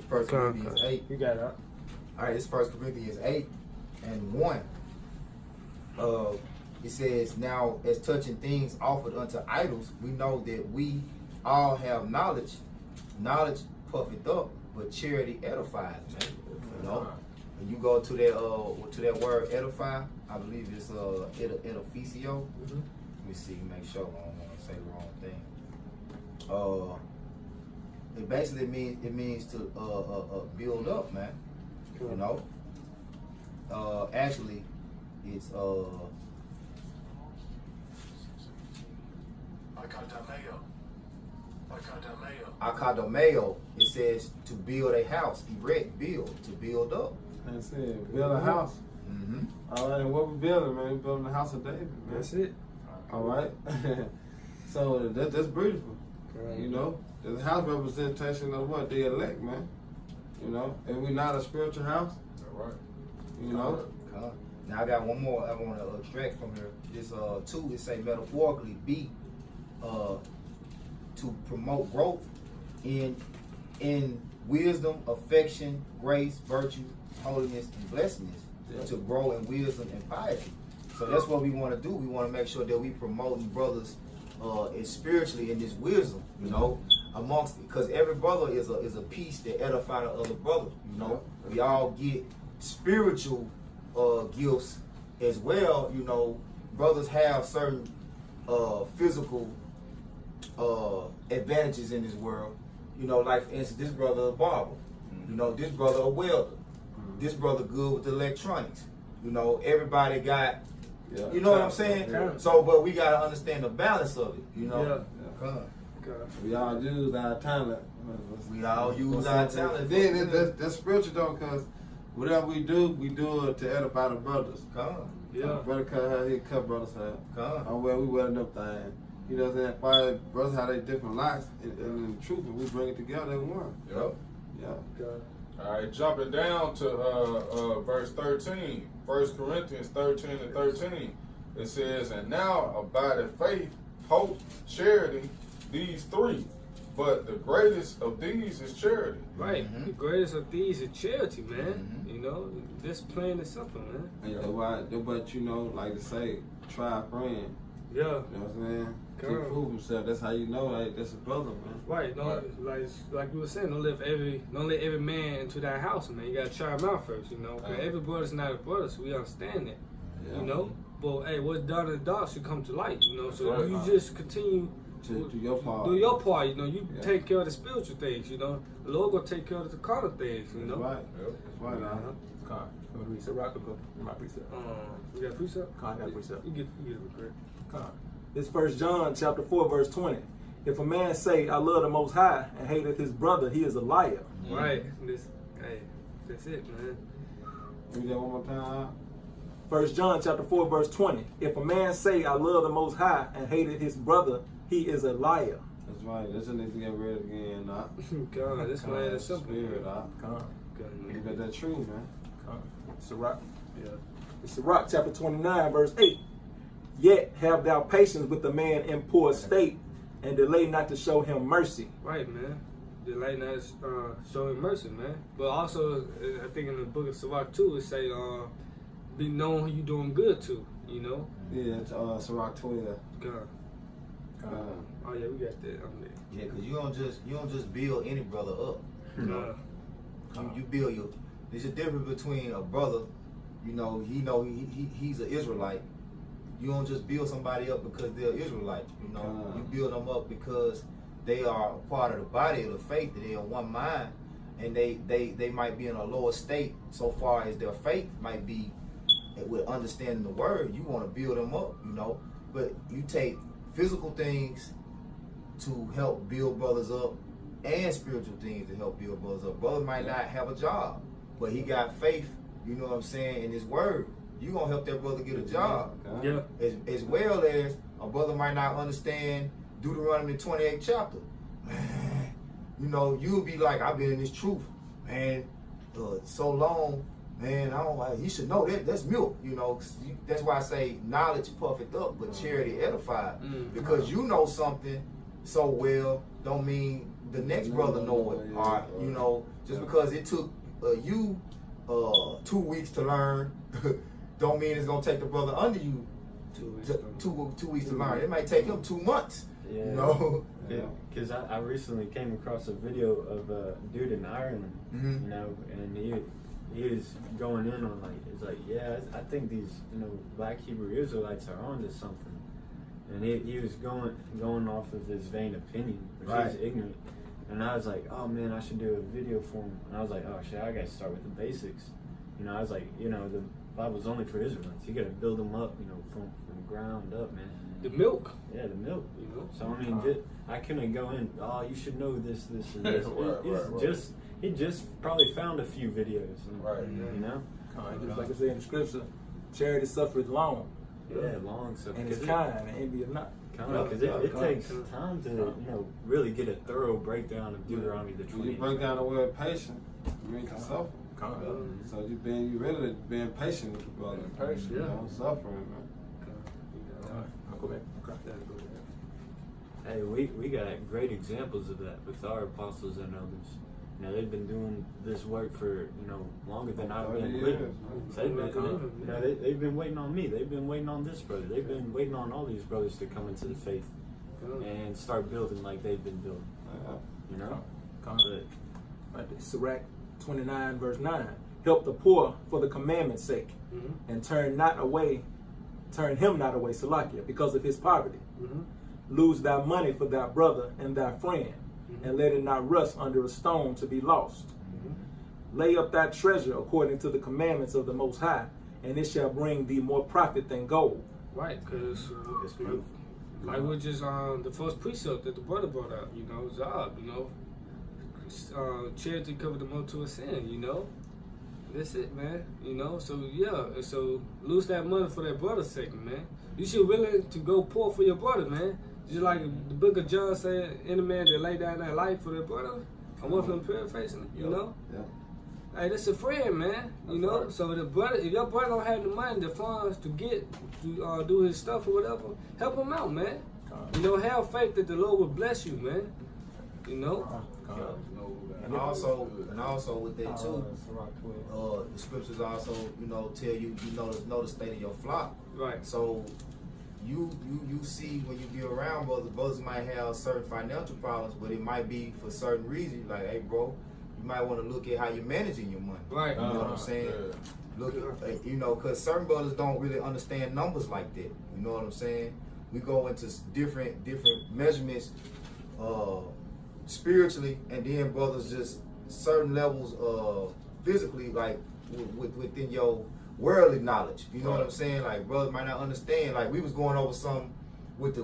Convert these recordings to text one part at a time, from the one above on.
First Corinthians 8. You got it. All right, it's 1 Corinthians 8 and 1. It says, now as touching things offered unto idols, we know that we all have knowledge. Knowledge puffeth up, but charity edifies, man. You know? When you go to that word edify, I believe it's edificio. Let me see, make sure I don't want to say the wrong thing. It basically means to build up, man. You know. Actually, it's Akadomeo. It says to build a house, erect, build, to build up. That's it. Build a house. All right, and what we building, man? We building the house of David, man. That's it. All right. So that's beautiful. Correct. You know, the house representation of what? The elect, man. You know, and we not a spiritual house. All right. You know. Now I got one more I want to extract from here. This 2, it say metaphorically be to promote growth in wisdom, affection, grace, virtue, holiness, and blessedness. Yeah. To grow in wisdom and piety. So that's what we want to do. We want to make sure that we promoting brothers spiritually in this wisdom, you know, amongst it. Because every brother is a piece that edify the other brother, you know. We all get spiritual gifts as well, you know. Brothers have certain physical advantages in this world, you know, like for instance, this brother a barber, you know, this brother a welder, this brother good with electronics, you know. Everybody got, you know what I'm saying? So, but we gotta understand the balance of it, you know. We all use our talent. We all use our talent. Then that's spiritual though, because whatever we do it to edify the brothers. Brother cut hair, he cut brother's hair. Oh, well, we welding up things. You know what I'm saying? Fire brothers have their different lives, and in the truth, and we bring it together in one. All right, jumping down to verse 13, 1 Corinthians 13 and 13. It says, and now abideth faith, hope, charity, these 3. But the greatest of these is charity. Right. The greatest of these is charity, man. You know, this plain and simple, man. But you know, like to say, try a friend. Yeah. You know what I'm saying? To prove himself. That's how you know, like, that's a brother, man. Right. Like we were saying, don't let every man into that house, man. You gotta try him out first, you know. Cause every brother's not a brother, so we understand that. You know. But hey, what's done in the dark should come to light, you know. So you just continue to do your part. Do your part, you know. You take care of the spiritual things, you know. The Lord gonna take care of the carnal things, you know. That's right. That's right. My precept. We got precept? I got precept. You get it correct. This 1 John chapter 4 verse 20. If a man say, I love the Most High, and hateth his brother, he is a liar. Right. That's it, man. Read that one more time. 1 John chapter 4 verse 20. If a man say, I love the Most High, and hated his brother, he is a liar. That's right. This needs to get read again, God, this man is simple. Spirit, you got that true, man. Sirach. Sirach chapter 29 verse 8. Yet have thou patience with the man in poor estate, and delay not to show him mercy. Right, man. Delay not to show him mercy, man. But also, I think in the book of Sirach too, it say, be known who you doing good to, you know? Yeah, it's Sirach 12. God. Oh yeah, we got that on there. Yeah, cause you don't just build any brother up. You know, you build your. There's a difference between a brother, you know he's an Israelite. You don't just build somebody up because they're Israelite. You know, you build them up because they are a part of the body of the faith. That they're in one mind, and they might be in a lower state so far as their faith might be with understanding the word. You want to build them up, you know, but you take physical things to help build brothers up and spiritual things to help build brothers up. Brother might not have a job, but he got faith, you know what I'm saying, in his word. You gonna help that brother get a job. As well as a brother might not understand Deuteronomy 28 chapter. Man, you know, you'll be like, I've been in this truth, man, so long, man, I don't like, you should know that's milk, you know. That's why I say knowledge puffeth up, but charity edified. Because you know something so well don't mean the next brother know it. Or, you know, just because it took you 2 weeks to learn, don't mean it's gonna take the brother under you 2 weeks to learn. It might take him 2 months. Yeah. You know. Because I recently came across a video of a dude in Ireland, you know, and he was going in on it's like, yeah, I think these, you know, black Hebrew Israelites are onto something. And he was going off of his vain opinion, which is ignorant. And I was like, oh man, I should do a video for him. And I was like, oh shit, I gotta start with the basics. You know, I was like, you know, the Bible's only for Israelites. You gotta build them up, you know, from ground up, man. The milk. Yeah, the milk. You know? So I mean, I couldn't go in, oh, you should know this, and this. He just probably found a few videos. And, you know? Just like I say in the scripture, charity suffereth long. Yeah, long suffering. And it's kind, and envy not. Because it takes time to, you know, really get a thorough breakdown of Deuteronomy the 20th. When you break down the word patient, you mean to suffer. So you really being patient with the brother. Patient, you know, suffering, man. Go back. Hey, we got great examples of that with our apostles and elders. You know, they've been doing this work for, you know, longer than I've been living. So they've been waiting on me. They've been waiting on this brother. They've been waiting on all these brothers to come into the faith and start building like they've been building. You know? Sirach 29 verse 9. Help the poor for the commandment's sake, and turn him not away, Salakia, because of his poverty. Lose thy money for thy brother and thy friend, and let it not rust under a stone to be lost. Lay up thy treasure according to the commandments of the Most High, and it shall bring thee more profit than gold. Right, because like we're just the first precept that the brother brought out, you know, Zab, you know, charity covered the multitude of sin, you know. That's it, man. You know, so yeah, so lose that money for that brother's sake, man. You should willing to go poor for your brother, man. Just like the book of John said, any man that lay down their life for their brother. I want them paraphrasing it, you know. Hey, that's a friend, man. You know, right. So the brother, if your brother don't have the money, the funds to get to do his stuff or whatever, help him out, man. You know, have faith that the Lord will bless you, man. You know. And also with that too, the scriptures also, you know, tell you, know the state of your flock. Right. So you see when you be around brothers might have certain financial problems, but it might be for certain reasons. Like, hey, bro, you might want to look at how you're managing your money. Right. You know what I'm saying? Yeah. Look at, you know, because certain brothers don't really understand numbers like that. You know what I'm saying? We go into different measurements spiritually, and then brothers just certain levels physically, like within your worldly knowledge. You know what I'm saying? Like brothers might not understand. Like we was going over something with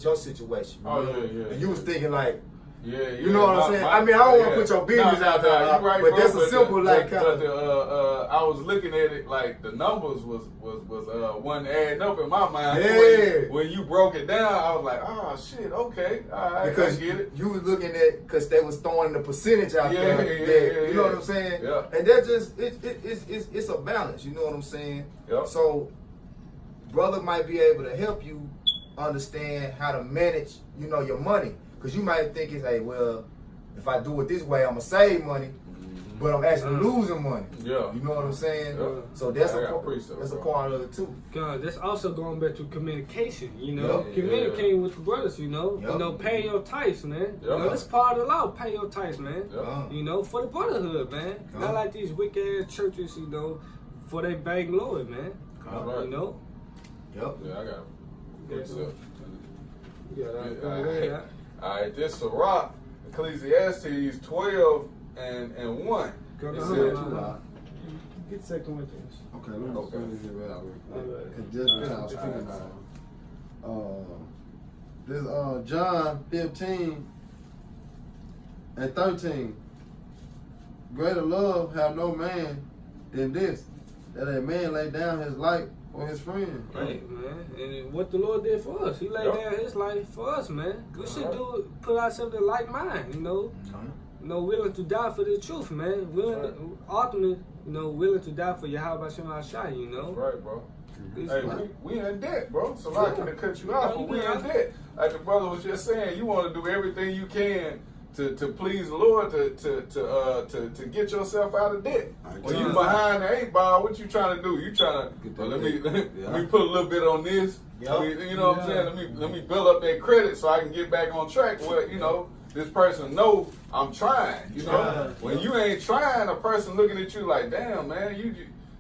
your situation. You know? And you was thinking like, you know what I'm saying? I mean, I don't want to put your business out there, right, but that's a simple like kind of. I was looking at it like the numbers was one adding up in my mind. Yeah. When you broke it down, I was like, oh shit, okay, all right, because I get it. You was looking at because they was throwing the percentage out there. You know what I'm saying? Yeah. And that just it's a balance. You know what I'm saying? Yep. So, brother might be able to help you understand how to manage, you know, your money. Because you might think it's, hey, well, if I do it this way, I'm going to save money, but I'm actually losing money. Yeah. You know what I'm saying? Yeah. So that's a part of it, too. God, that's also going back to communication, you know? Communicating with the brothers, you know? You know, pay your tithes, man. You know, that's part of the law, pay your tithes, man. You know, for the brotherhood, man. Not like these wicked-ass churches, you know, for they bang glory, man. You know? Yep. Yeah, I got it. Yeah, Alright, this Sirach, Ecclesiastes 12 and 1. Get 2 Corinthians. Okay, let me finish it right quick. Because just what I was speaking about. This John 15 and 13. Greater love have no man than this, that a man lay down his life for his friend. Right, man. And what the Lord did for us, He laid down His life for us, man. We should put ourselves in like mind, you know. You know, willing to die for the truth, man. Ultimately, you know, willing to die for Yahweh Shem HaShai, you know. That's right, bro. Hey, we in debt, bro. So I can cut you off, but we in debt. Like the brother was just saying, you want to do everything you can to please the Lord to get yourself out of debt. When you behind the 8 ball, what you trying to do? You trying to let me put a little bit on this. You know what I'm saying? Let me build up that credit so I can get back on track. Well, you know, this person know I'm trying. You know, when you ain't trying, a person looking at you like, damn man,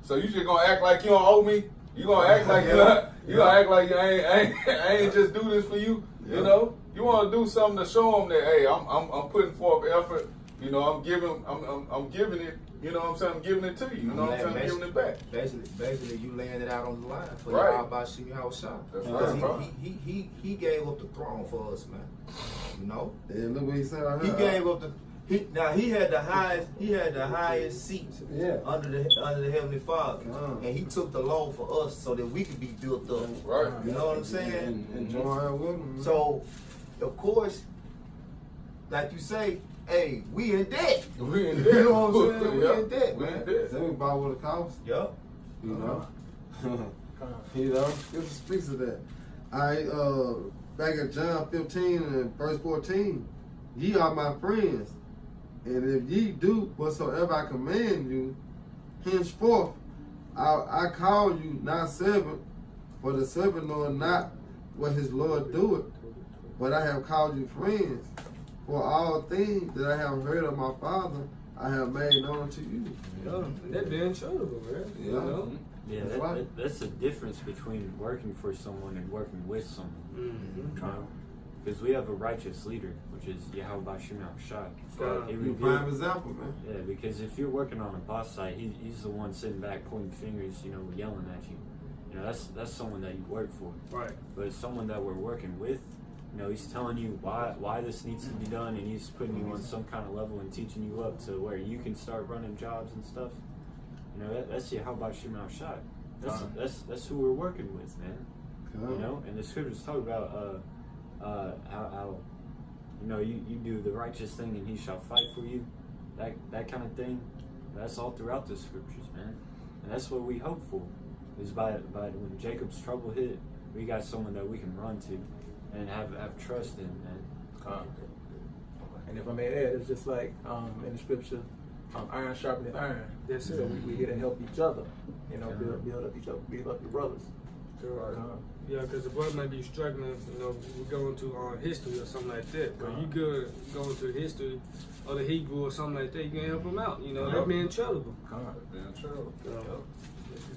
so you just gonna act like you don't owe me? You gonna act like you gonna act like I ain't just do this for you? You know, you want to do something to show them that hey, I'm putting forth effort. You know, I'm giving it. You know what I'm saying? I'm giving it to you. You know what I'm saying? I'm giving it back. Basically, you laying it out on the line for right. y'all about shooting house shot. That's right. He gave up the throne for us, man. You know. And look what he said. He gave up the. He had the highest seat under the Heavenly Father, and he took the law for us so that we could be built up. Right. You know what I'm saying? And join with him. So, of course, like you say, hey, we in debt. We in debt. You know what I'm saying? We in debt, we man. in debt. So we buy what it costs. Yep. You know. You know. This speaks of that. Back at John 15 and verse 14, ye are my friends. And if ye do whatsoever I command you, henceforth I call you not servant, for the servant knoweth not what his Lord doeth, but I have called you friends. For all things that I have heard of my Father, I have made known to you. Yeah, and that being charitable, man. Yeah. You know? Yeah, that's the difference between working for someone and working with someone. Mm-hmm. Because we have a righteous leader, which is Yahweh Shimon Shai. You prime example, man. Yeah, because if you're working on a boss site, he's the one sitting back pointing fingers, you know, yelling at you. You know, that's someone that you work for. Right. But someone that we're working with, you know, he's telling you why this needs to be done, and he's putting you on some kind of level and teaching you up to where you can start running jobs and stuff. You know, that's Yahweh Shimon Shai. That's who we're working with, man. You know, and the scriptures talk about how you know you do the righteous thing and he shall fight for you, that kind of thing. That's all throughout the scriptures, man, and that's what we hope for. Is by when Jacob's trouble hit, we got someone that we can run to and have trust in, man. And if I may add, it's just like in the scripture, iron sharpeneth iron. That's so it. we get to help each other, you know, build up each other, build up your brothers. Yeah, because the brother might be struggling, you know, we're going to history or something like that. But you good going to history or the Hebrew or something like that, you can help him out. You know, that being charitable. Being charitable.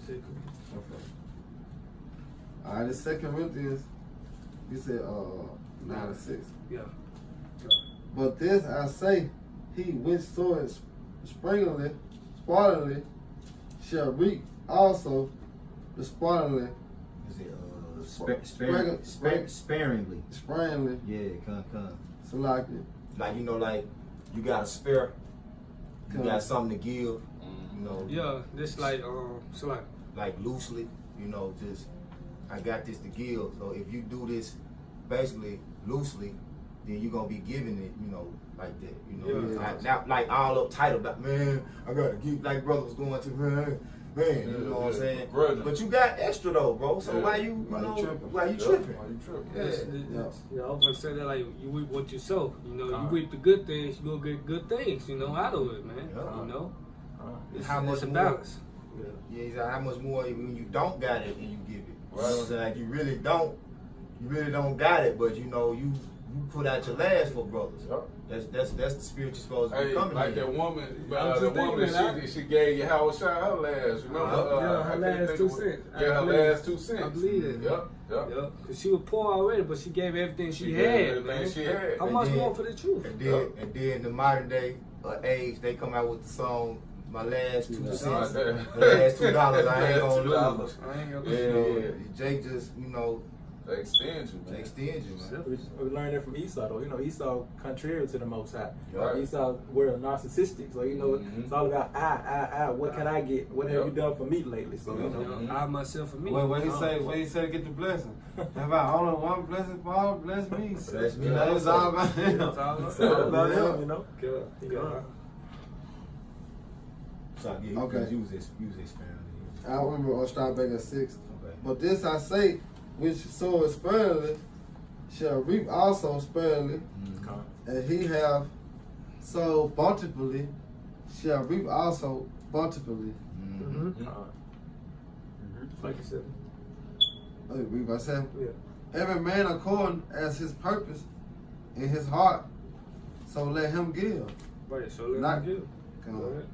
Okay. All right, the 2 Corinthians, you said 9:6. Yeah. But this I say, he which soweth sparingly shall reap also the sparingly. Is it sparingly? Sparingly. Yeah, come. So like you know, like you got a spare, you got something to give. You know. Yeah, this like so like loosely, you know, just I got this to give. So if you do this basically loosely, then you're gonna be giving it, you know, like that. You know, not like all uptight about, man, I gotta give, like brother was going to, man, you know what I'm saying? But you got extra though, bro. So why you tripping? Why you tripping? Yeah, I was gonna say that like you reap what you sow. You know, you reap the good things, you gonna get good things, you know, out of it, man. You know? How much a balance. Yeah, exactly. How much more when you don't got it and you give it. Right. You know what I'm saying? Like you really don't got it, but you know, you put out your last for brothers. Yep. That's the spirit you're supposed to be coming like in. That woman, she gave you how shot her last, you know? Her last 2 cents. Yeah, her last 2 cents. I believe it. Yep. Because she was poor already, but she gave everything she had, man. She had. How much more for the truth? And then in the modern day age, they come out with the song, my last 2 cents, my last $2, I ain't gonna lose. Yeah. Jake just, you know, they extend you, man. We learned that from Esau, though. You know, Esau contrary to the Most High. Right. Esau were narcissistic, so you know it's all about I. What can I get? What have you done for me lately? So you know, I myself for me. What he say to get the blessing? If I only one blessing, Paul bless me. Bless me. It's all about him. It's all about him, you know. Good. So okay. Use experience. I remember I'll start back at 6. Okay. But this I say, which soweth sparingly shall reap also sparingly, and he have So bountifully shall reap also bountifully. Like you said. Read myself. Yeah. Every man according as his purpose in his heart, so let him give. Right, so let Not- him give.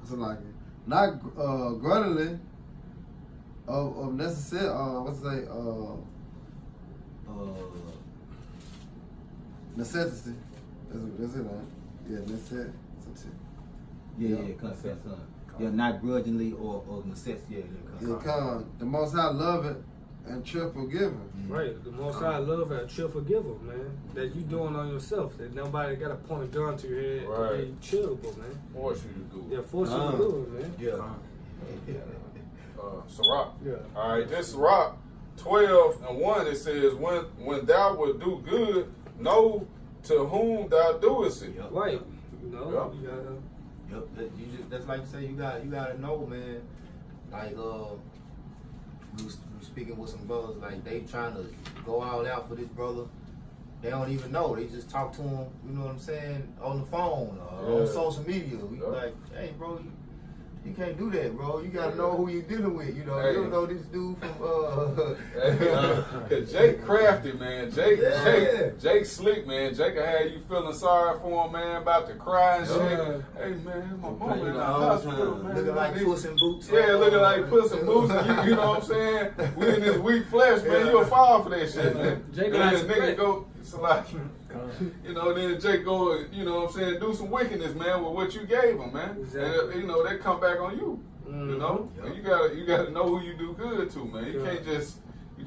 So like it. Not grudgingly of necessary. What's it say? Necessity. That's it, man. Yeah, necessity. Yeah, consent, son. Yeah, not grudgingly or necessity. Yeah, come. The Most High love it and cheerful giving. Right, the Most High love and chill forgiver, man. That you doing on yourself. That nobody got to point a gun to your head. Right. And you chillable, man. Force you to do it. Yeah, force you to do it, man. Sirach. Yeah. All right, this Sirach 12:1, it says, when thou wilt do good, know to whom thou doest it. Yep. Right. You know, Yep. you gotta. Yep. That's like you say. You gotta know, man. Like we was speaking with some brothers. Like they trying to go all out for this brother. They don't even know. They just talk to him. You know what I'm saying? On the phone or on social media. We like, hey, bro. You can't do that, bro. You gotta know who you're dealing with. You know, you don't know this dude from Jake crafty, man. Jake slick, man. Jake will have you feeling sorry for him, man, about to cry and shit. Hey, man, my mom in the hospital, man. Looking like Puss in Boots. Yeah, looking like Puss in Boots. You know what I'm saying? We in this weak flesh, man. You'll fall for that shit, man. Jake Then likes this nigga go, it's like, you know, then Jake go, you know what I'm saying, do some wickedness, man, with what you gave him, man. Exactly. And, you know, they come back on you. You know? Yep. And you gotta know who you do good to, man. You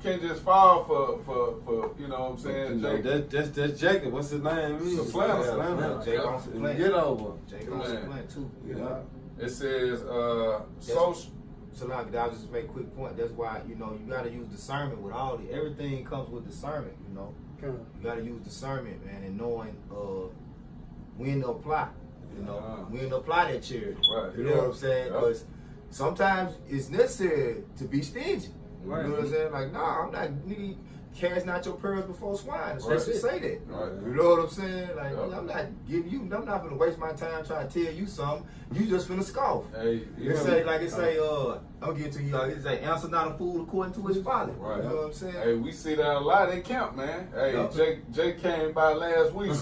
can't just fall for you know what I'm saying, Jake. That's Jacob. What's his name? Supplanter. Jake on supplant. Get over. Jake on supplant too. Yeah. It says social. So like I'll just make a quick point. That's why, you know, you gotta use discernment with everything comes with discernment, you know. You gotta use discernment, man, and knowing when to apply. You know, when to apply that charity. Right. You know what I'm saying? Because sometimes it's necessary to be stingy. Right. You know what I'm saying? Like, nah, I'm not nigga casting out your pearls before swine. It's Right. supposed to say that. Right. You know what I'm saying? Like, I'm not giving you. I'm not gonna waste my time trying to tell you something. You just finna scoff. Hey, It say, I'll give it to you. It say, answer not a fool according to his folly. Right. You know what I'm saying? Hey, we see that a lot. They count, man. Hey, Yep. Jake came by last week.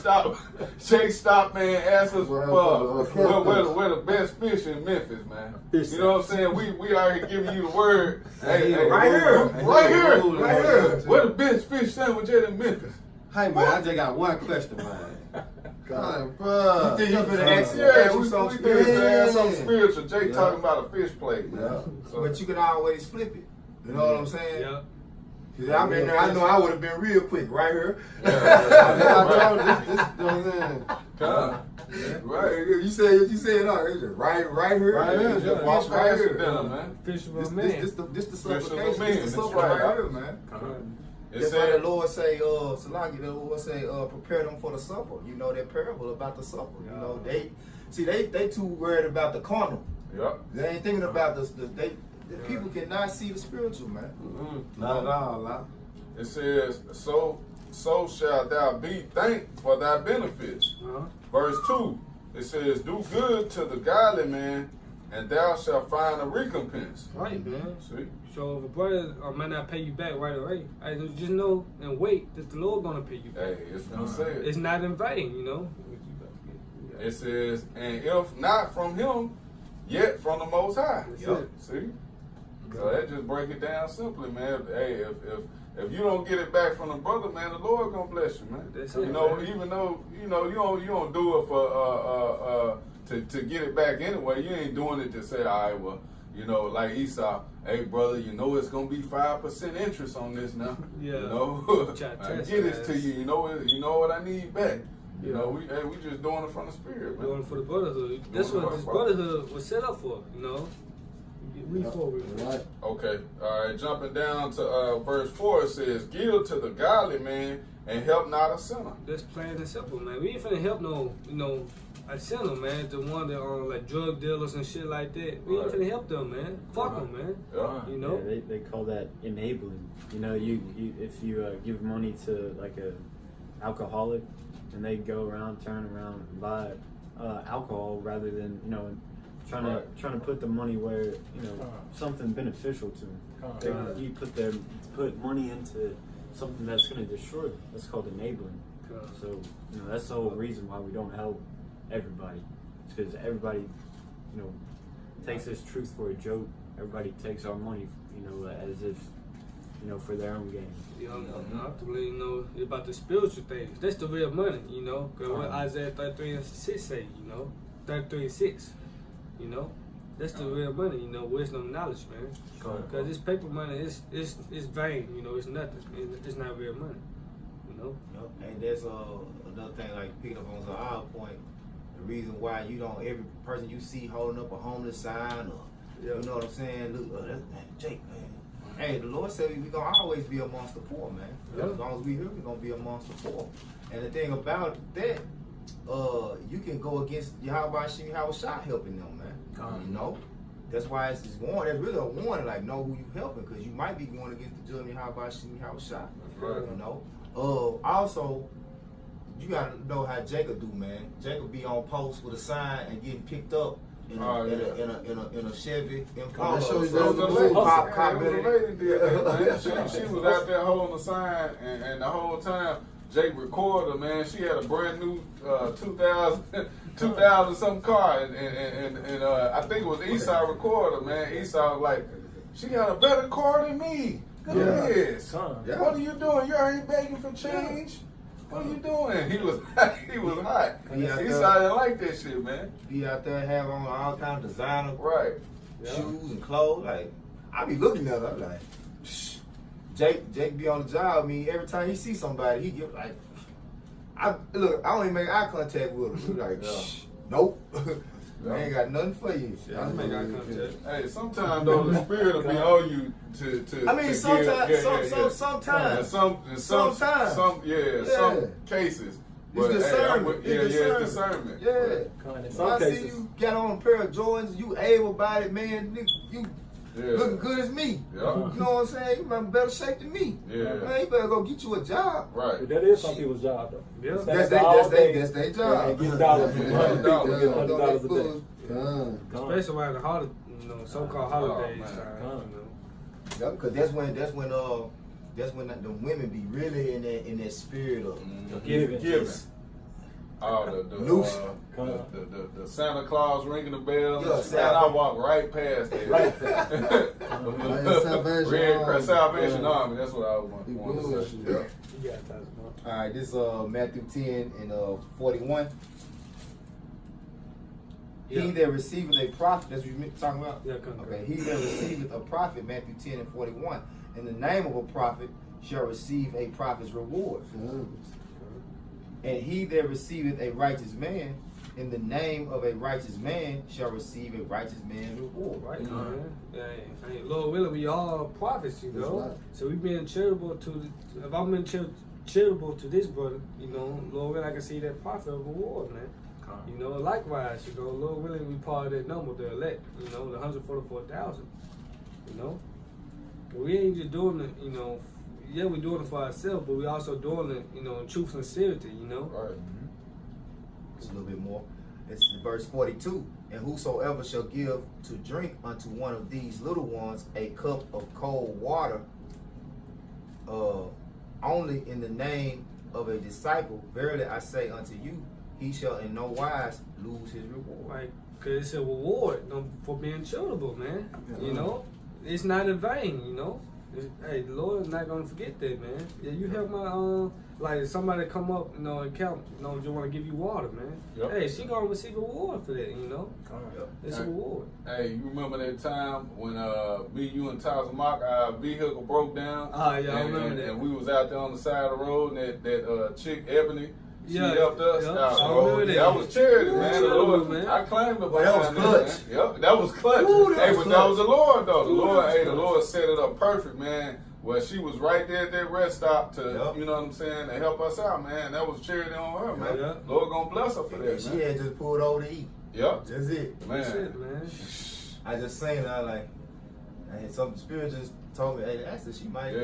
Jake stopped, man. Asked us for where the best fish in Memphis, man. You know what I'm saying? We already giving you the word. Hey, right here. Right here. Where the best fish sandwich at in Memphis? Hey man, I just got one question, man. God, bro. You think you finna ask Yeah, we something think it's spiritual? something spiritual. Jake talking about a fish plate. Yeah. So, But you can always flip it. You know what I'm saying? Yeah. 'Cause I've been there. I know I would have been real quick right here. I told this, you know what I'm saying? Right. You said it. Right here. Right here. just walk past it dinner, man. Fish of a This man. the Fish of a supplication. man. This the That's supper right. right here, man. It That's why said, the Lord say, Salaki, the Lord say, prepare them for the supper. You know that parable about the supper. You know, they too worried about the carnal. yep. They ain't thinking about the people cannot see the spiritual, man. Not at all, nah. It says, so shalt thou be thanked for thy benefits. Verse 2, it says, do good to the godly man, and thou shalt find a recompense. Right, man. See? So if a brother might not pay you back right away, I just know and wait that the Lord gonna pay you back. Hey, it's gonna say it. It's not in vain, you know. It says, and if not from him, yet from the Most High. Yep. See? So that just break it down simply, man. Hey, if you don't get it back from the brother, man, the Lord gonna bless you, man. That's You it, know, man. even though you don't do it for to get it back anyway. You ain't doing it to say, all right, well, you know, like Esau, hey brother, you know it's gonna be 5% interest on this now. Yeah. You know, I get it to you. You know what I need back. You know, we just doing it from the spirit, man. Doing it for the brotherhood. That's what this brotherhood was set up for, you know. Read forward. Right. Okay, all right, jumping down to verse 4, it says, give to the godly man and help not a sinner. That's plain and simple, man. We ain't finna help no, a sinner, man. The one that are like drug dealers and shit like that. We ain't finna help them, man. Fuck them, man. Yeah. You know? Yeah, they call that enabling. You know, you if you give money to like a alcoholic, and they go around, turn around, and buy alcohol rather than trying to put the money where something beneficial to them. You put money into something that's going to destroy them. That's called enabling. So that's the whole reason why we don't help everybody. It's because everybody takes this truth for a joke. Everybody takes our money as if for their own gain. Ultimately, it's about the spiritual things. That's the real money, Because what Isaiah 33:6 say, 33:6, that's the real money, wisdom and knowledge, man. Because this paper money is vain, it's nothing. It's not real money, Yep. And that's another thing, like picking up on our point. The reason why every person you see holding up a homeless sign, or you know what I'm saying? Look, that's Jake, man. Hey, the Lord said we're going to always be amongst the poor, man. Yep. As long as we're here, we're going to be amongst the poor. And the thing about that, you can go against Yahweh Shah helping them, man. That's why it's warning. That's really a warning, like, know who you helping, because you might be going against the judgment Yahweh Shah. Right. Also, you got to know how Jacob do, man. Jacob be on post with a sign and getting picked up in a Chevy Impala. She was out there holding a sign, and the whole time Jake recorded her, man. She had a brand new 2000 something car, and I think it was Esau recorded her, man. Esau was like, she got a better car than me. Look at this. Yeah. What are you doing? You ain't begging for change. What are you doing? He was hot. He didn't like that shit, man. Be out there have on all kinds of designer shoes and clothes. Like, I be looking at her, I'm like, shh. Jake be on the job. I mean, every time he see somebody, he get like, I don't even make eye contact with him. He like, shh, nope. I ain't got nothing for you. I make eye contact. Hey, sometimes though the spirit will be on you to. I mean, sometimes. Some cases. It's discernment. It's discernment. Yeah. So I see you got on a pair of Jordans, you able-bodied man, you looking good as me. Yeah. You know what I'm saying? You in better shape than me. Yeah. Man, you better go get you a job. Right. But that is some people's job, though. Yeah. That's their job. And getting $100 a day. Especially around the holiday, so-called holidays. Yep, because that's when the women be really in that spirit of giving. The Santa Claus ringing the bell. Yeah, I walk right past it. Red Cross Salvation Army. That's what I want to say. All right, this Matthew 10 and 41. Yeah. He that receiveth a prophet, that's what you're talking about? Yeah, okay. He that receiveth a prophet, Matthew 10 and 41. In the name of a prophet shall receive a prophet's reward. And he that receiveth a righteous man, in the name of a righteous man, shall receive a righteous man's reward. Right, Hey, Lord willing, we all prophets, So we being charitable if I'm being charitable to this brother, Lord willing, I can see that prophet reward, man. Likewise, Lord willing, we part of that number, the elect, the 144,000, We ain't just doing it, we're doing it for ourselves, but we also doing it, in truth and sincerity, Right. It's a little bit more. It's verse 42. And whosoever shall give to drink unto one of these little ones a cup of cold water, only in the name of a disciple, verily I say unto you, he shall in no wise lose his reward. Right, because it's a reward for being charitable, man. It's not in vain, Hey, the Lord is not going to forget that, man. Yeah, you help my, like somebody come up, and count, just want to give you water, man. Yep. Hey, she going to receive a reward for that, It's a reward. Hey, you remember that time when me, you, and Tazamach, our vehicle broke down? I remember that. And we was out there on the side of the road, and that chick, Ebony, she helped us out. That was charity, man. The Lord, man. I claimed it. That was clutch. Yep, that was clutch. That was the Lord, though. The Lord set it up perfect, man. Well, she was right there at that rest stop to, you know what I'm saying, to help us out, man. That was charity on her, man. Lord gonna bless her for that, she man. had just pulled over to eat. Yep. That's it. Man. That's it, man. I just seen her, I had some spirit just told me, hey, that's it. She might, be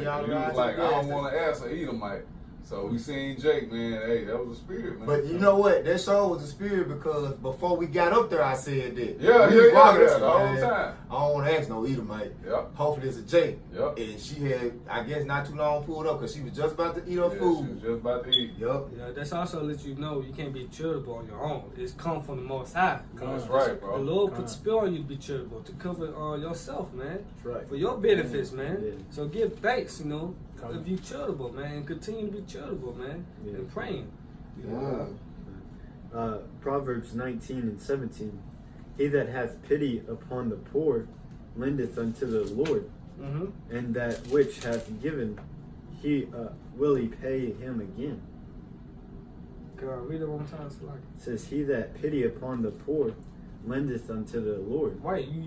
all right. Like, I don't want to ask her either, Mike. So we seen Jake, man. Hey, that was a spirit, man. But you know what? That show was a spirit because before we got up there, I said that. Yeah, we was walking, the whole time. I don't want to ask no Edomite. Yep. Hopefully it's a Jake. Yep. And she had, I guess, not too long pulled up because she was just about to eat her food. She was just about to eat. Yep. Yeah, that's also let you know you can't be charitable on your own. It's come from the Most High. That's right, bro. The Lord put spell on you to be charitable, to cover yourself, man. That's right. For your benefits, man. Yeah. So give thanks, you know, if you charitable, man, and continue to be charitable, man, and praying. Yeah. Proverbs 19:17. He that hath pity upon the poor lendeth unto the Lord, and that which hath given, he will he pay him again. God, read it one time, so like. It says, he that pity upon the poor lendeth unto the Lord. Right, you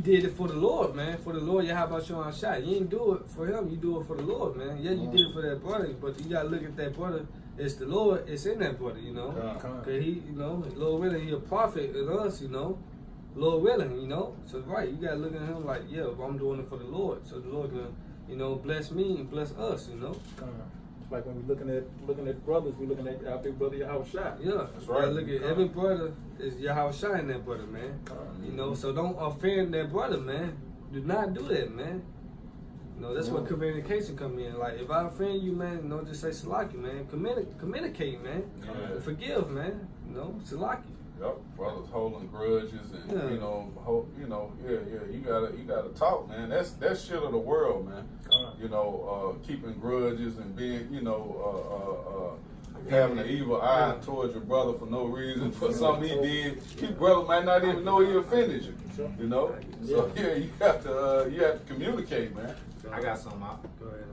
did it for the Lord, man. For the Lord, how about your own shot? You ain't do it for him, you do it for the Lord, man. Yeah, you did it for that brother, but you gotta look at that brother. It's the Lord, it's in that brother, you know. Cause he, you know, Lord willing, he a prophet in us, you know. Lord willing, you know. So right, you gotta look at him like, yeah, but I'm doing it for the Lord. So the Lord gonna, you know, bless me and bless us, you know. It's like when we're looking at brothers, we're looking at our big brother Yahushua. Yeah, that's right. Look at every brother is Yahushua in that brother, man. You know, so don't offend that brother, man. Do not do that, man. You know, that's where communication come in. Like, if I offend you, man, you know, just say Salaki, man. Communicate, man. Yeah. Forgive, man. You know, Salaki. Yep, brothers holding grudges and you know, you gotta talk, man. That's shit of the world, man. You know, keeping grudges and being, you know, having an evil eye towards your brother for no reason, for something he did. Your brother might not even know he offended you. You know, so you have to communicate, man. I got something out. Go ahead.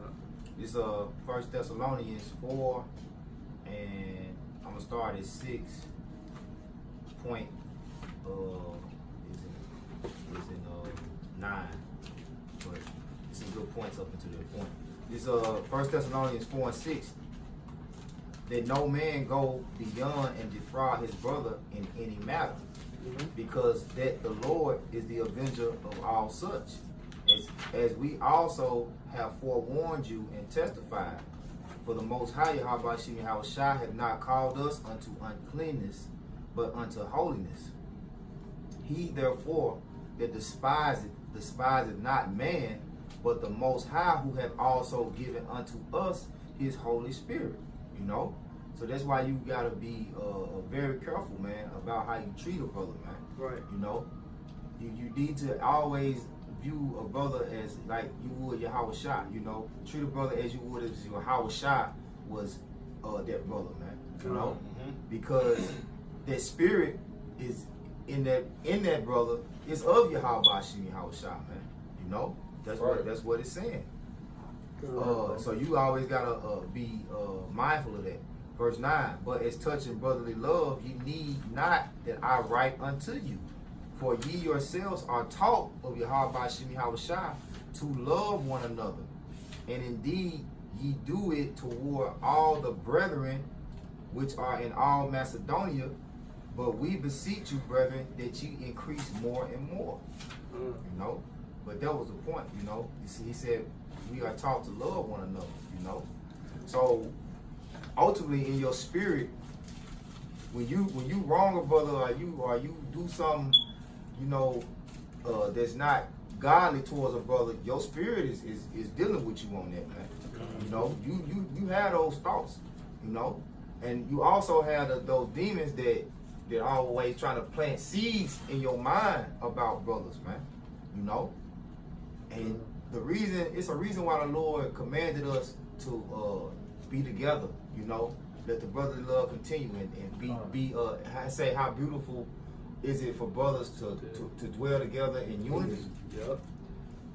It's 1 Thessalonians 4, and I'm gonna start at 6. Point is in 9, but some good points up into that point. This 1 Thessalonians 4 and 6, that no man go beyond and defraud his brother in any matter, because that the Lord is the avenger of all such, as we also have forewarned you and testified. For the Most High Yahushua hath not called us unto uncleanness, but unto holiness. He therefore that despiseth not man, but the Most High, who hath also given unto us his Holy Spirit. You know, so that's why you gotta be very careful, man, about how you treat a brother, man. Right. You know, you need to always view a brother as like you would Yahushua. You know, treat a brother as you would if Yahushua was that brother, man. You know, because that spirit is in that brother is of Yahushua, man. You know, that's what it's saying. So you always gotta be mindful of that. Verse 9. But as touching brotherly love, ye need not that I write unto you, for ye yourselves are taught of Yahushua to love one another, and indeed ye do it toward all the brethren which are in all Macedonia. But we beseech you, brethren, that you increase more and more. You know, but that was the point. You know, you see, he said we are taught to love one another. You know, so ultimately in your spirit, when you wrong a brother or you do something, you know, that's not godly towards a brother, your spirit is dealing with you on that, man. You know, you have those thoughts, you know, and you also have those demons that they're always trying to plant seeds in your mind about brothers, man. You know, and it's a reason why the Lord commanded us to be together. You know, let the brotherly love continue and be I say how beautiful is it for brothers to dwell together in unity? Yep.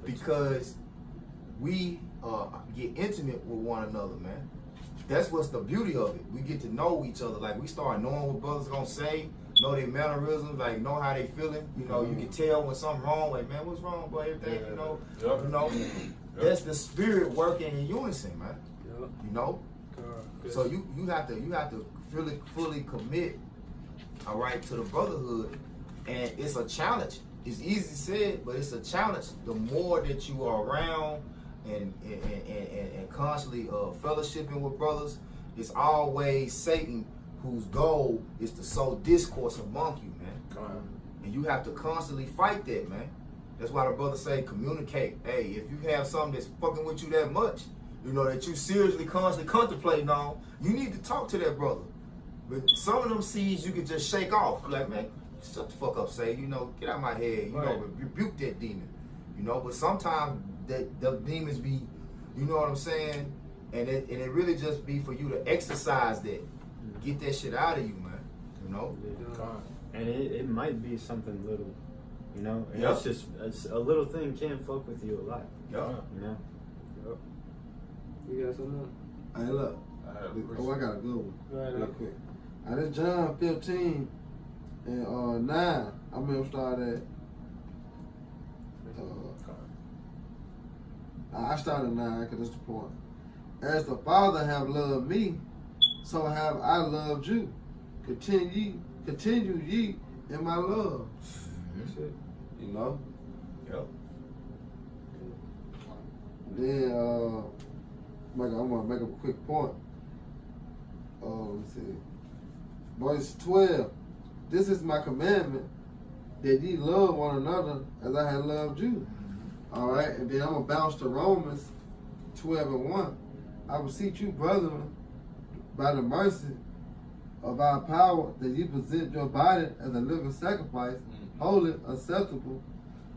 Because we get intimate with one another, man. That's what's the beauty of it. We get to know each other. Like, we start knowing what brothers gonna say, know their mannerisms, like know how they feeling. You know, you can tell when something wrong. Like, man, what's wrong, boy? Everything, you know. Yep. You know, that's the spirit working in unison, man. Yep. You know. So you have to fully commit, all right, to the brotherhood, and it's a challenge. It's easy said, but it's a challenge. The more that you are around and constantly fellowshipping with brothers, it's always Satan whose goal is to sow discourse among you, man. And you have to constantly fight that, man. That's why the brothers say communicate. Hey, if you have something that's fucking with you that much, you know, that you seriously constantly contemplating on, you need to talk to that brother. But some of them seeds you can just shake off. Like, man, shut the fuck up, say, you know, get out of my head, you know, rebuke that demon. You know, but sometimes the demons be, you know what I'm saying? And it really just be for you to exercise that. Get that shit out of you, man. You know? And it might be something little, you know? And Yep. it's a little thing can fuck with you a lot. Yeah. You know? Yep. You got something? Hey, look. I got a good one. Real quick. This John 15 and 9. I'm going to start at. I started 9 because that's the point. As the Father have loved me, so have I loved you. Continue ye in my love. That's it. You know? Yep. Then I'm gonna make a quick point. Let's see. Verse 12. This is my commandment, that ye love one another as I have loved you. Alright, and then I'm gonna bounce to Romans 12 and 1. I beseech you, brethren, by the mercy of our power, that you present your body as a living sacrifice, holy, acceptable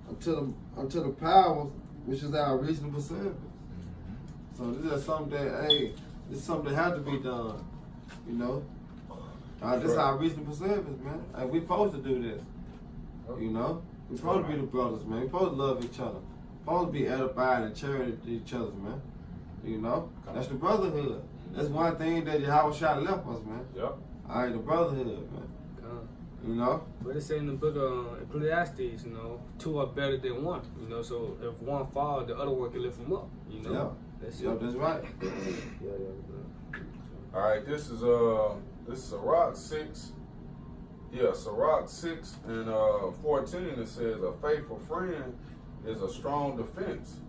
unto the powers, which is our reasonable service. So this is something that, hey, this is something that has to be done. You know? This is our reasonable service, man. Hey, we supposed to do this. You know? We supposed to be the brothers, man. We supposed to love each other. Supposed to be edified and charity to each other, man. You know? That's the brotherhood. That's one thing that Yahweh Shah left us, man. Yep. All right, the brotherhood, man. You know? But it's in the book of Ecclesiastes, you know, 2 are better than 1. You know, so if one falls, the other one can lift him up. You know? Yeah. That's Yep, it. that's right. All right, this is Sirach 6. Yeah, Sirach 6 and 14. It says, a faithful friend is a strong defense,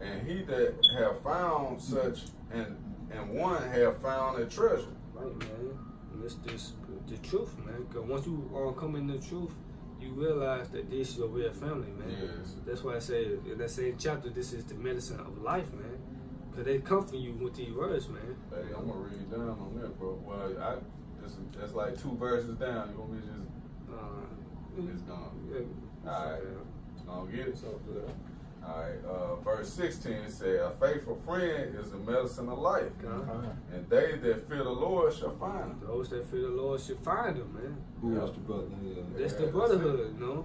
and he that have found such and one have found a treasure. Right, man. And it's this the truth, man. Because once you come in the truth, you realize that this is your real family, man. Yes. That's why I say in that same chapter, this is the medicine of life, man. Because they comfort you with these words, man. Hey, I'm gonna read down on that, bro. Well, that's like 2 verses down. You want me to just? It's gone. Yeah. All right. I'll get it. Alright, verse 16 says, a faithful friend is the medicine of life, and they that fear the Lord shall find him. Those that fear the Lord should find him, man. That's the brotherhood. That's the brotherhood, you know?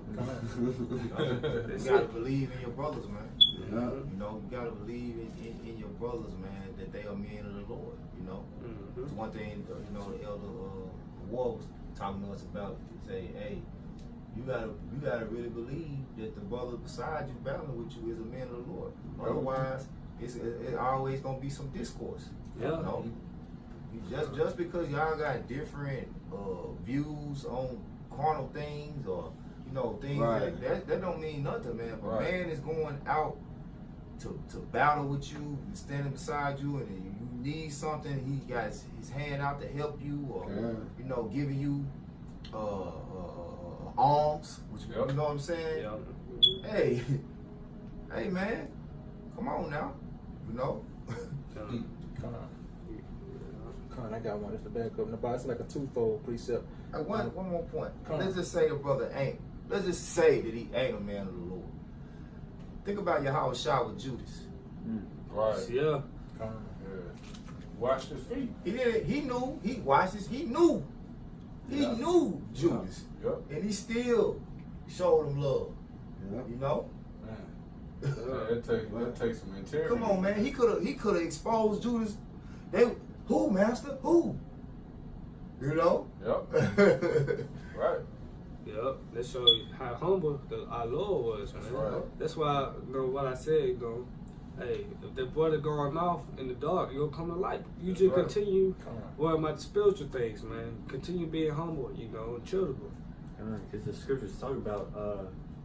You gotta believe in your brothers, man. Yeah. You know, you gotta believe in your brothers, man, that they are men of the Lord, you know? It's one thing, you know, the elder War was talking to us about, say, hey, you gotta really believe that the brother beside you battling with you is a man of the Lord. Otherwise, it's always gonna be some discourse. Yeah. You know? Just because y'all got different views on carnal things or you know things like that don't mean nothing, man. If a man is going out to battle with you and standing beside you, and you need something, he got his hand out to help you, or you know, giving you alms, which you know what I'm saying. Hey, hey, man, come on now, you know. I got one. It's the back up in the box. It's like a twofold precept. One more point. Let's just say the brother ain't. Let's just say that he ain't a man of the Lord. Think about Yahweh Shah with Judas. Right. Yeah. Washed his feet. He did it. He knew. He washed his. He knew. He knew Judas. Yep. And he still showed him love. You know. That takes some integrity. Come on, man. He could have exposed Judas. Who, master? Who? You know? Yep. Right. Yep. That shows you how humble our Lord was, man. That's right. That's why, you know, what I said, you know, hey, if that brother going off in the dark, you'll come to light. You just continue worrying about the spiritual things, man. Continue being humble, you know, and charitable. Because the scriptures talk about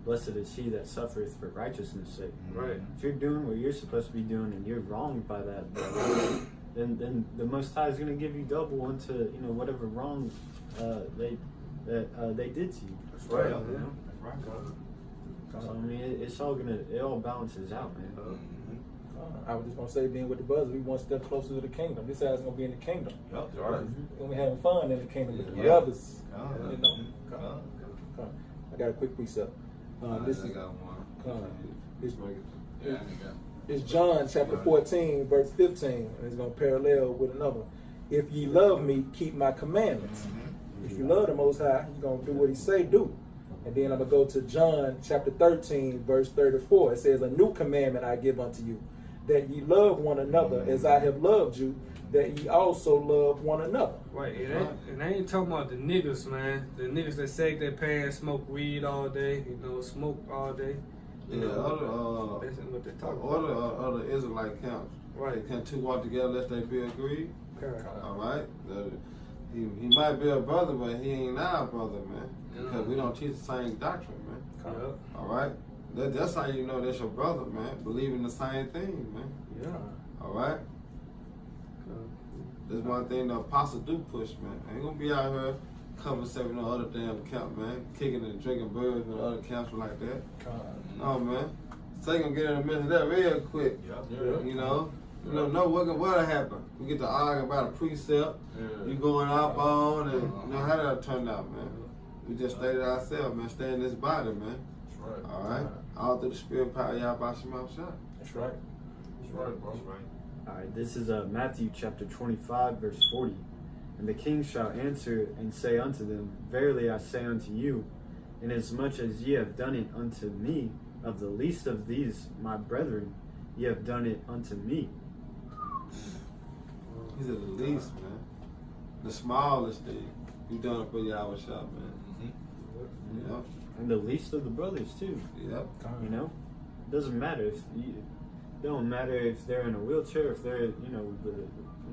blessed is he that suffereth for righteousness' sake. Right. If you're doing what you're supposed to be doing and you're wronged by that, brother, then the Most High is going to give you double unto whatever wrong they did to you. That's right. You know? That's right. So I mean, it all balances out, man. I was just gonna say, being with the brothers, we one step closer to the kingdom. This guy's gonna be in the kingdom. Yup. Right. We're gonna be having fun in the kingdom with the Yeah. brothers. Yeah. You know? I got a quick precept. This I is got one. this, Yeah, it's John chapter 14, verse 15, and it's gonna parallel with another. If ye love me, keep my commandments. If you love the Most High, you're gonna do what He say do. And then I'm gonna go to John chapter 13, verse 34. It says, "A new commandment I give unto you, that ye love one another as I have loved you, that ye also love one another." Right, and I ain't talking about the niggas, man. The niggas that sag their pants, smoke weed all day, smoke all day. Yeah, that's what they're talking about. other Israelite camps. Right. They can't two walk together unless they be agreed. Okay. All right. He might be a brother, but he ain't our brother, man. Because we don't teach the same doctrine, man. Yep. All right. That's how you know that's your brother, man. Believing the same thing, man. Yeah. All right. There's one thing the apostle do push, man. Ain't gonna be out here conversating with no other damn camp, man. Kicking and drinking birds with other camps like that. No, man. So they gonna get in the midst of that real quick. Yeah. You know? You don't know what'll happen. We get to argue about a precept. You going up on, and you know how that turned out, man. We just stated ourselves, man. Stay in this body, man. That's right. All right? All through the spirit power, y'all by Shema Shah. That's right. That's right, bro. That's right. All right, this is Matthew chapter 25, verse 40. "And the king shall answer and say unto them, Verily I say unto you, inasmuch as ye have done it unto me, of the least of these my brethren, ye have done it unto me." He said the least, man. The smallest thing. You done it for Yahweh Shah, man. Yep. And the least of the brothers too. Yep. It doesn't matter if it don't matter if they're in a wheelchair, if they're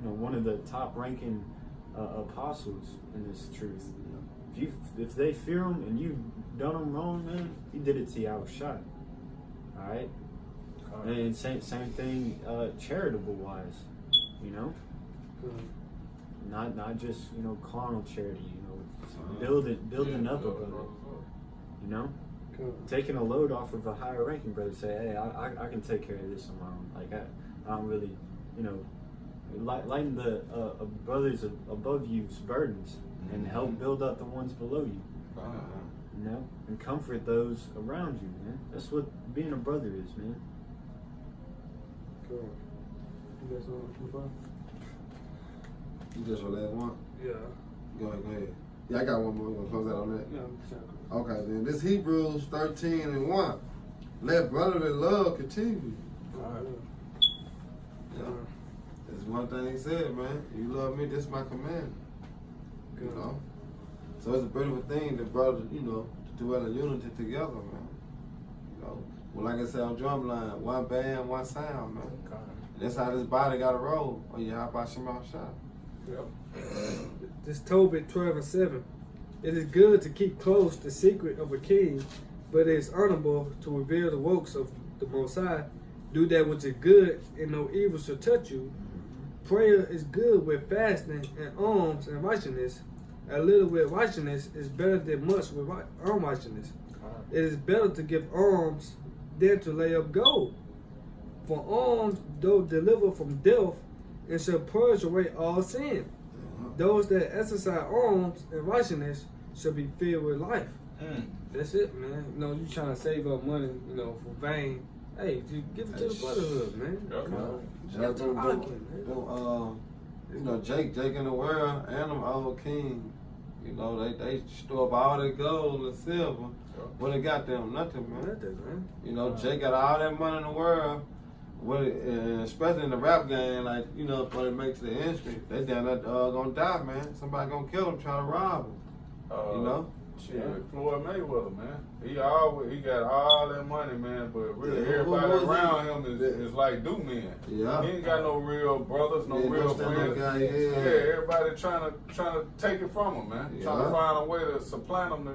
one of the top ranking apostles in this truth. If they fear him and you done them wrong, man, he did it to Yahweh Shai. All right. And same thing, charitable wise, not just carnal charity, building up a brother, taking a load off of a higher ranking brother. Say, hey, I can take care of this on my own. Like I don't really, lighten the brothers above you's burdens and help build up the ones below you. And comfort those around you, man. That's what being a brother is, man. Cool. You guys want to move on? You just for that one? Yeah. Go ahead. Yeah, I got one more. We're gonna close out on that. Yeah. Okay, then this Hebrews 13:1. Let brotherly love continue. All right. Yeah. That's one thing he said, man. You love me, this is my command. You know? So it's a beautiful thing that brothers, to dwell in unity together, man. Well, like I said on drumline, one band, one sound, man. That's how this body got to roll. Oh, yeah, how about Shema Shah? Yep. This Tobit 12:7. "It is good to keep close the secret of a king, but it is honorable to reveal the works of the Most High. Do that which is good, and no evil shall touch you. Prayer is good with fasting and alms and righteousness. A little with righteousness is better than much with unrighteousness. It is better to give alms than to lay up gold. For alms, though deliver from death, and shall purge away all sin. Those that exercise alms and righteousness shall be filled with life." That's it, man. You trying to save up money, for vain. Hey, just give it to the brotherhood, man. Jake in the world and them old kings. They store up all their gold and silver. What they got them? Nothing, man. Nothing, man. Jake got all that money in the world. Especially in the rap game, before they make it to the industry, they down there gonna die, man. Somebody gonna kill them, try to rob them. Shit, Floyd Mayweather, man. He got all that money, man, but really everybody around him is like do men. Yeah. He ain't got no real brothers, no real friends. Everybody trying to take it from him, man. Trying to find a way to supplant him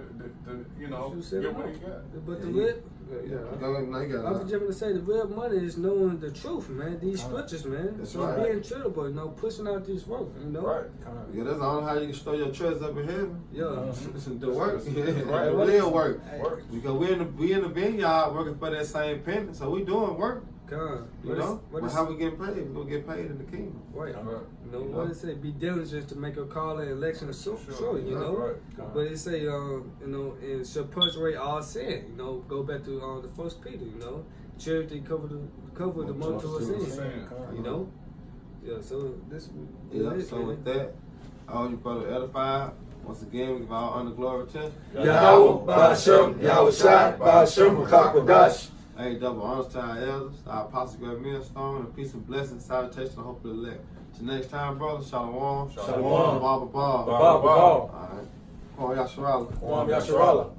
to you know, get what he got. But the real, I was just gonna say the real money is knowing the truth, man. These scriptures, man. That's so right. being charitable, you know, pushing out these work, you know. Right. Yeah, that's the only how you can store your treasures up in heaven. Yeah. The work. Right. The real work. Work. Because we in the vineyard working for that same penny, so we doing work. God. You know? But how we getting paid? We gonna get paid in the kingdom. Right. Right. You know, what it say? Be diligent to make a call and election sure, you know. Right. But it say, you know, it shall purge away all sin. You know, go back to the First Peter. You know, charity cover the multitude of sin. You know. Yeah. So this. So with that, all you brother edified. Once again, we give all honor, glory to Yahweh, Ba'ashem, Yahushai, Ba'ashem, Kakadash. Hey, double honors to our elders, our apostle, great millstone, and peace and blessings, salutation, and hope of the elect. Till next time, brother, shalom. Shalom. Baba. Baba. All right. Kwam Yasharala. Kwam Yasharala.